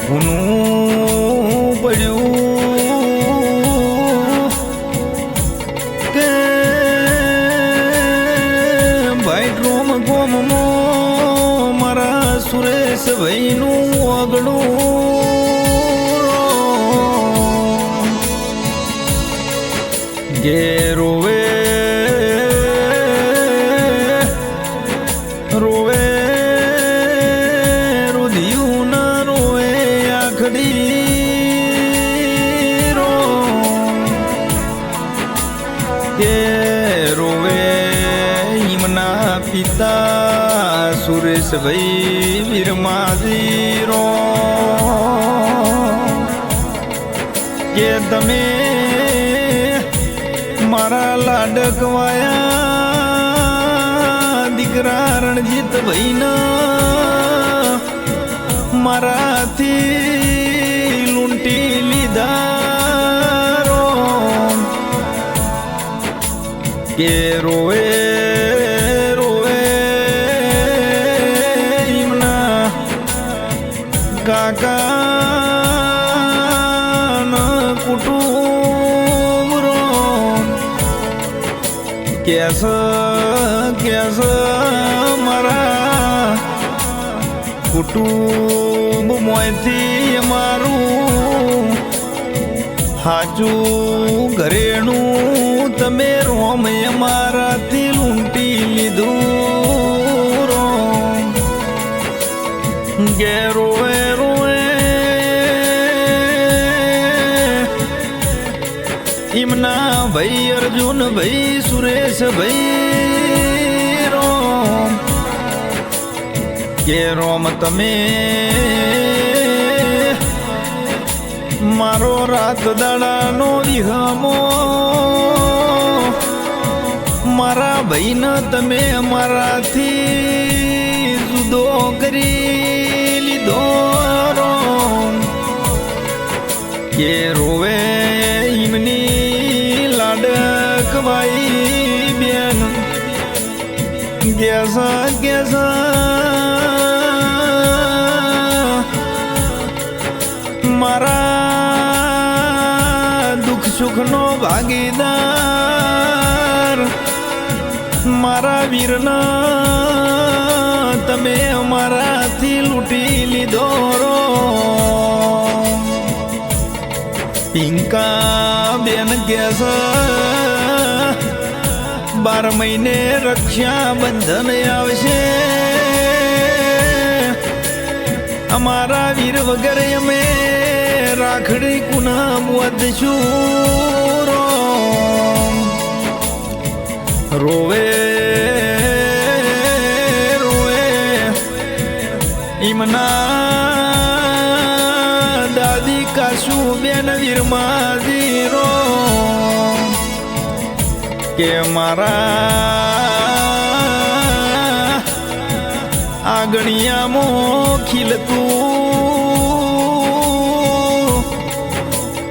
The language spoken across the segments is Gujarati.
ભૂનું પડ્યું કે ભાઈ રોમ ગોમનો મારા સુરેશ ભાઈનું અગડું રોવે રોવે રુધિયું ના રોવે આખડી રો કે રોવે હિમના પિતા સુરેશભાઈ વીરમાજી રો કે તમે મારા લાડકવાયા દીકરા રણજીત ભાઈના મારાથી લૂંટી લીધા રો કે રોવે રોવે એમના કાકા કુટુંબ રો કેસ મારા કુટુંબ મોયથી અમારું હાચું ઘરેણું તમે રોમ અમારાથી લૂંટી લીધું રો ગે રોવે રોવે એમના ભાઈ અર્જુન ભાઈ સુરેશ ભાઈ રોમ કે રોમ તમે મારો રાત દાડાનો વિહમો મારા ભાઈને તમે અમારાથી જુદો કરી લીધો રોમ કે રોવે ઈમની લાડકવાઈ બેન ગેસા મારા દુઃખ સુખનો ભાગીદાર મારા વીરના તમે અમારાથી લૂંટી લીધો રો પિંકા બેન કેસ 12 મહિને રક્ષાબંધન આવશે અમારા વીર વગર અમે રાખડી કુના વધશું રો રોવે રોવે ઈમના દાદી કાશુ બેન વીરમાજી રો કે મારા આગણિયામાં ખીલતું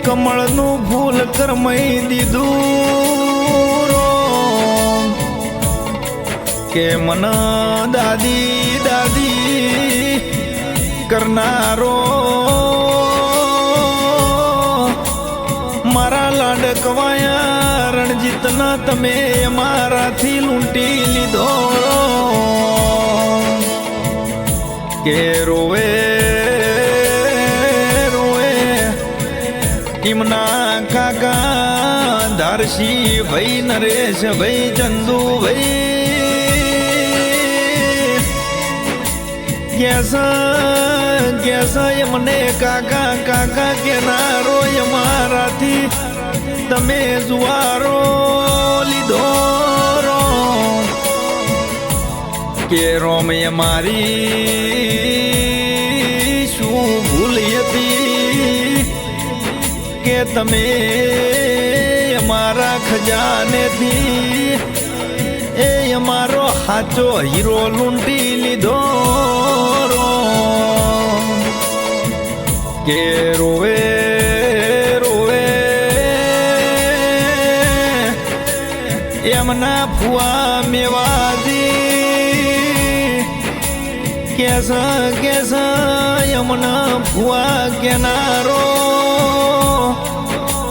કમળનું ફૂલ કરમાઈ દીધું રો કે મન દાદી દાદી કરનારો મારા લાડકવાયા રણજીતના તમે મારાથી લૂંટી લીધો કે રોવે રોવે ઈમના કાકા ધારસી ભાઈ નરેશ ભાઈ ચંદુ ભાઈ કેસા એમને કાકા કાકા કેનારો અમારાથી તમે જુવારો લીધો રો કે રોમ અમારી શું ભૂલ હતી કે તમે અમારા ખજાનેથી એ અમારો હાચો હીરો લૂંટી લીધો રો કે રોવે રોવે એમના ફુવા મેવા કેસ યમના ભુવા કેનારો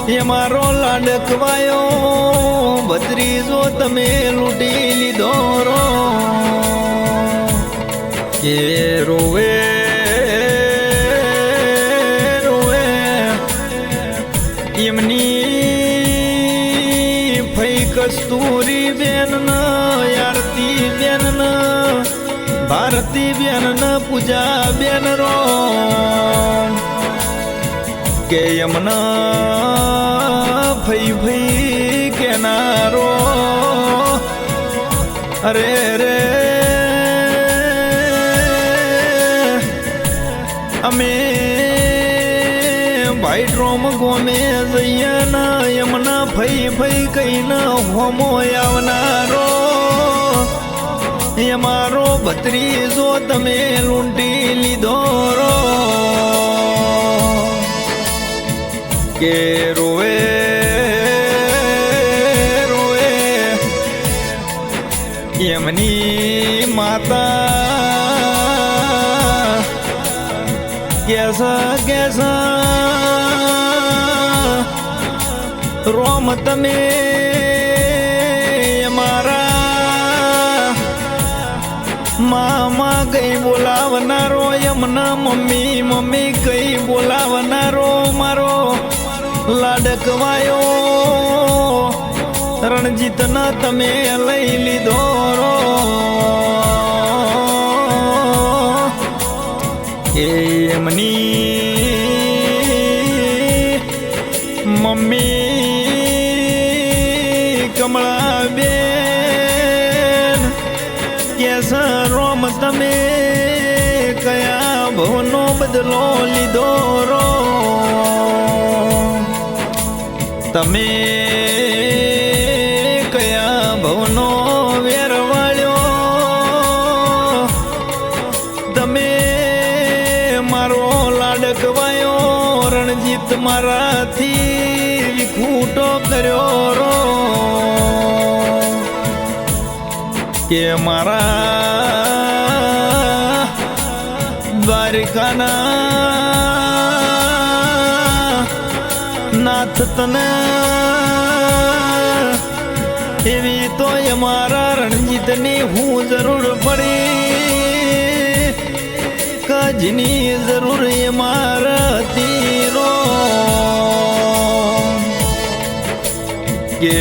એ મારો લાડકવાયો ભત્રીજો તમે લૂંટી લીધો રો કે રોવે રોવે એમની ફઈ કસ્તુરી બેન આરતી બેન ભારતી બેન પૂજા બેન રો કે યમના ફઈ ફઈ કેનારો અરે રે અમે ભાઈ ડ્રોમ ગોમે જઈએ ના યમના ફઈ ફઈ કઈને હોમો આવનારો એ મારો ભત્રીજો તમે લૂંટી લીધો રો કે રોવે રોવે એમની માતા કેસ રોમ તમે મારા મામા કઈ બોલાવનારો યમના મમ્મી મમ્મી કઈ બોલાવનારો મારો લાડકવાયો રણજીતના તમે લઈ લીધો રો એમની મમ્મી કમળા બેન કેસ રોમ તમે કયા ભવનો બદલો લીધો રો તમે કયા ભવનો વેરવાળ્યો તમે મારો લાડકવાયો રણજીત મારાથી વિખૂટો કર્યો રો કે મારા દ્વારિકાના નાથ તને એવી તો અમારા રણજીતની હું જરૂર પડી કજની જરૂર મારા તીરો કે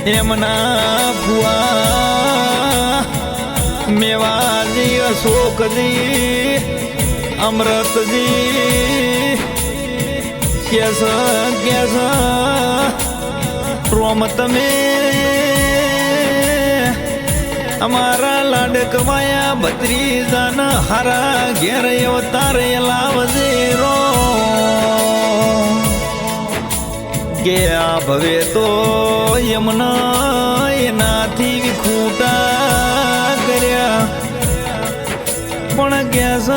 એમના ભુવા મેવાજી અશોકજી અમૃતજી કેસ રોમ તમે અમારા લાડકવાયા ભત્રીજાના હારા ઘેર અવતાર લાવજે રો કે આ ભવે તો યમના એનાથી વિખૂટા કર્યા પણ કેસ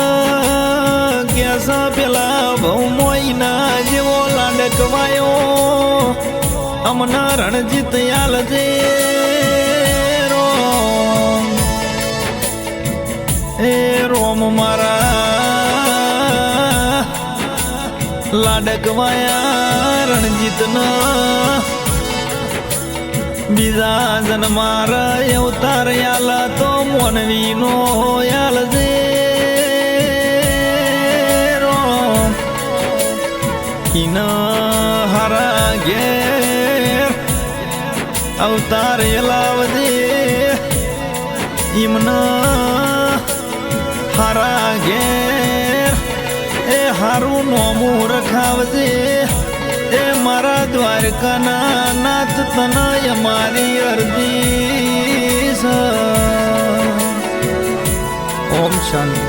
પેલા ભૌમોઈના જેવો લાડકવાયો અમના રણજીત આલજે રો એ રોમ મારા લાડકવાયા રણજીતના બીજા જન મારા અવતાર યાલા તો મોનવીનો યાલજે રો કિન હારા ઘેર અવતાર લાવજે ઈમના હારા ઘેર એ હારું નોમું રખાવજે એ મારા દ્વારકાના નાથ તનય મારી અરજી ઓમ શાંતિ.